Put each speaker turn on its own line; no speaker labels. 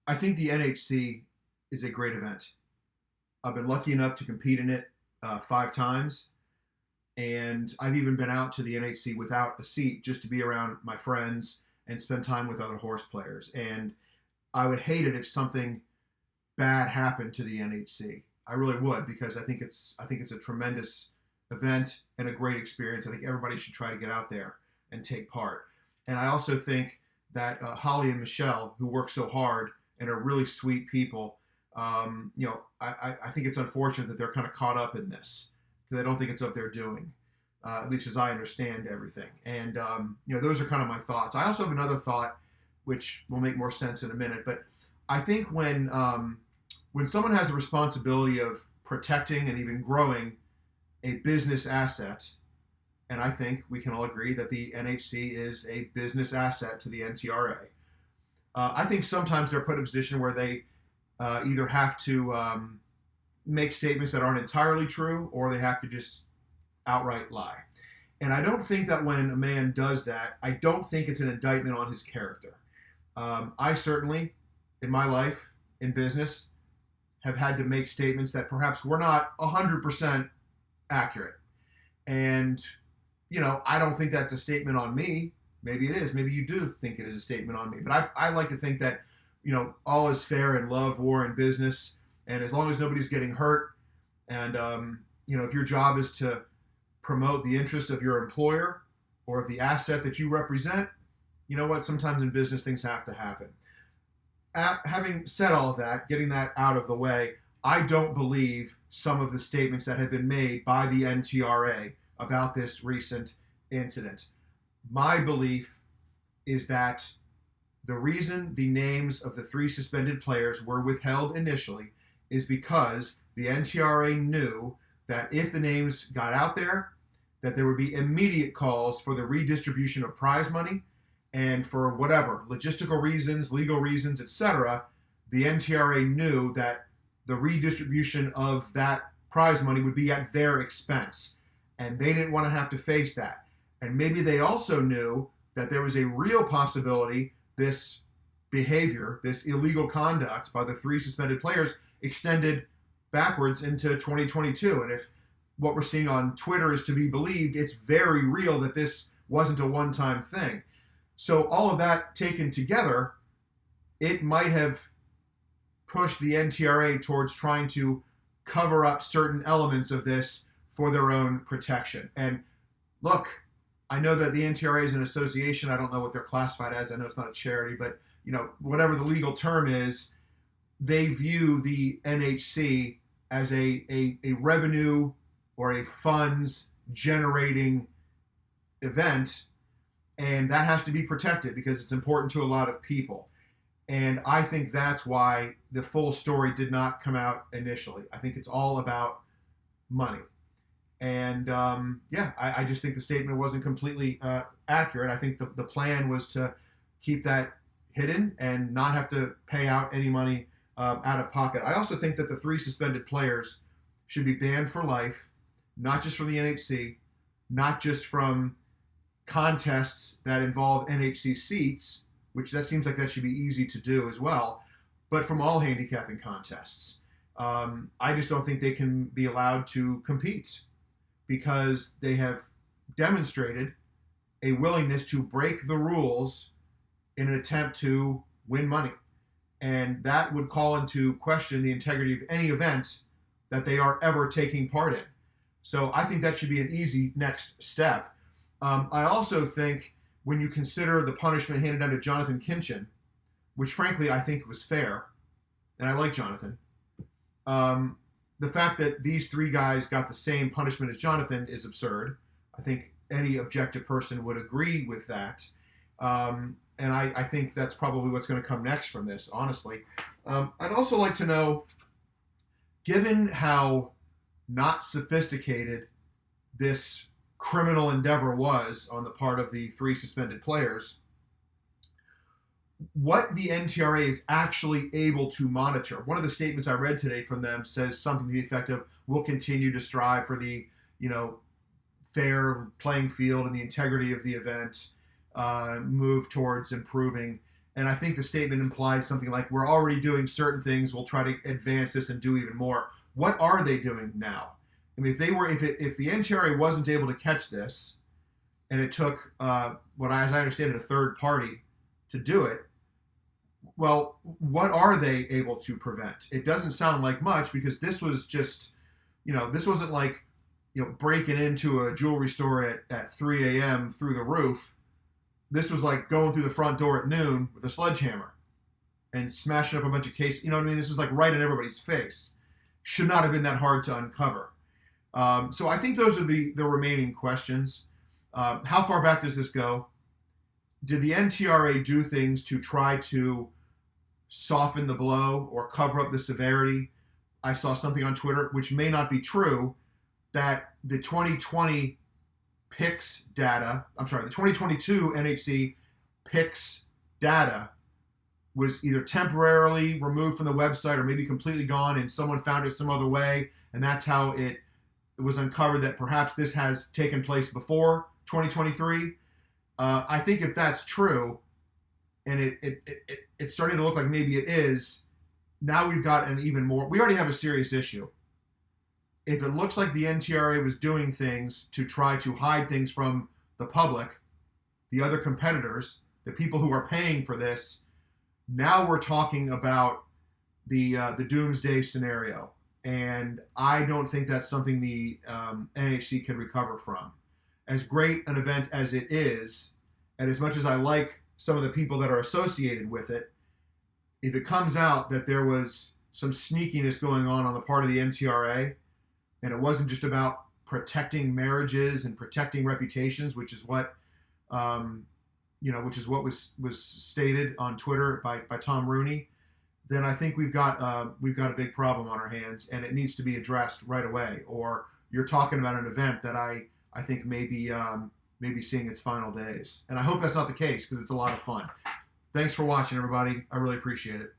I think the NHC is a great event. I've been lucky enough to compete in it 5 times, and I've even been out to the NHC without a seat just to be around my friends and spend time with other horse players. And I would hate it if something bad happened to the NHC. I really would, because I think it's a tremendous event and a great experience. I think everybody should try to get out there and take part. And I also think that Holly and Michelle, who work so hard and are really sweet people, I think it's unfortunate that they're kind of caught up in this because I don't think it's what they're doing, at least as I understand everything. And those are kind of my thoughts. I also have another thought, which will make more sense in a minute. But I think when someone has the responsibility of protecting and even growing a business asset, and I think we can all agree that the NHC is a business asset to the NTRA. I think sometimes they're put in a position where they either have to make statements that aren't entirely true, or they have to just outright lie. And I don't think that when a man does that, I don't think it's an indictment on his character. I certainly, in my life, in business, have had to make statements that perhaps were not 100% accurate. And, I don't think that's a statement on me. Maybe it is. Maybe you do think it is a statement on me. But I like to think that, all is fair in love, war, and business. And as long as nobody's getting hurt, and, if your job is to promote the interest of your employer or of the asset that you represent, you know what? Sometimes in business, things have to happen. Having said all of that, getting that out of the way, I don't believe some of the statements that have been made by the NTRA about this recent incident. My belief is that the reason the names of the 3 suspended players were withheld initially is because the NTRA knew that if the names got out there, that there would be immediate calls for the redistribution of prize money, and for whatever, logistical reasons, legal reasons, etc., the NTRA knew that the redistribution of that prize money would be at their expense. And they didn't want to have to face that. And maybe they also knew that there was a real possibility this behavior, this illegal conduct by the 3 suspended players extended backwards into 2022. And if what we're seeing on Twitter is to be believed, it's very real that this wasn't a one-time thing. So all of that taken together, it might have pushed the NTRA towards trying to cover up certain elements of this for their own protection. And look, I know that the NTRA is an association. I don't know what they're classified as. I know it's not a charity, but whatever the legal term is, they view the NHC as a revenue or a funds generating event. And that has to be protected because it's important to a lot of people. And I think that's why the full story did not come out initially. I think it's all about money. And I just think the statement wasn't completely accurate. I think the plan was to keep that hidden and not have to pay out any money out of pocket. I also think that the 3 suspended players should be banned for life, not just from the NHC, not just from contests that involve NHC seats, which that seems like that should be easy to do as well, but from all handicapping contests. I just don't think they can be allowed to compete because they have demonstrated a willingness to break the rules in an attempt to win money. And that would call into question the integrity of any event that they are ever taking part in. So I think that should be an easy next step. I also think when you consider the punishment handed down to Jonathan Kinchin, which frankly I think was fair, and I like Jonathan, the fact that these 3 guys got the same punishment as Jonathan is absurd. I think any objective person would agree with that. And I think that's probably what's going to come next from this, honestly. I'd also like to know, given how not sophisticated this criminal endeavor was on the part of the 3 suspended players, what the NTRA is actually able to monitor. One of the statements I read today from them says something to the effect of, we'll continue to strive for the, fair playing field and the integrity of the event, move towards improving. And I think the statement implied something like, we're already doing certain things, we'll try to advance this and do even more. What are they doing now? I mean, if the NTRA wasn't able to catch this, and it took, as I understand it, a third party to do it, well, what are they able to prevent? It doesn't sound like much, because this was just, this wasn't like, breaking into a jewelry store at 3 a.m. through the roof. This was like going through the front door at noon with a sledgehammer and smashing up a bunch of cases. You know what I mean? This is like right in everybody's face. Should not have been that hard to uncover. So I think those are the remaining questions. How far back does this go? Did the NTRA do things to try to soften the blow or cover up the severity? I saw something on Twitter, which may not be true, that the 2020 PICS data, the 2022 NHC PICS data was either temporarily removed from the website or maybe completely gone, and someone found it some other way, and that's how it was uncovered that perhaps this has taken place before 2023. I think if that's true, and it's starting to look like maybe it is, now we've got an even more, we already have a serious issue. If it looks like the NTRA was doing things to try to hide things from the public, the other competitors, the people who are paying for this, now we're talking about the doomsday scenario. And I don't think that's something the NHC can recover from. As great an event as it is, and as much as I like some of the people that are associated with it, if it comes out that there was some sneakiness going on the part of the NTRA, and it wasn't just about protecting marriages and protecting reputations, which is what was stated on Twitter by Tom Rooney, then I think we've got a big problem on our hands, and it needs to be addressed right away. Or you're talking about an event that I think may be seeing its final days, and I hope that's not the case, because it's a lot of fun. Thanks for watching, everybody. I really appreciate it.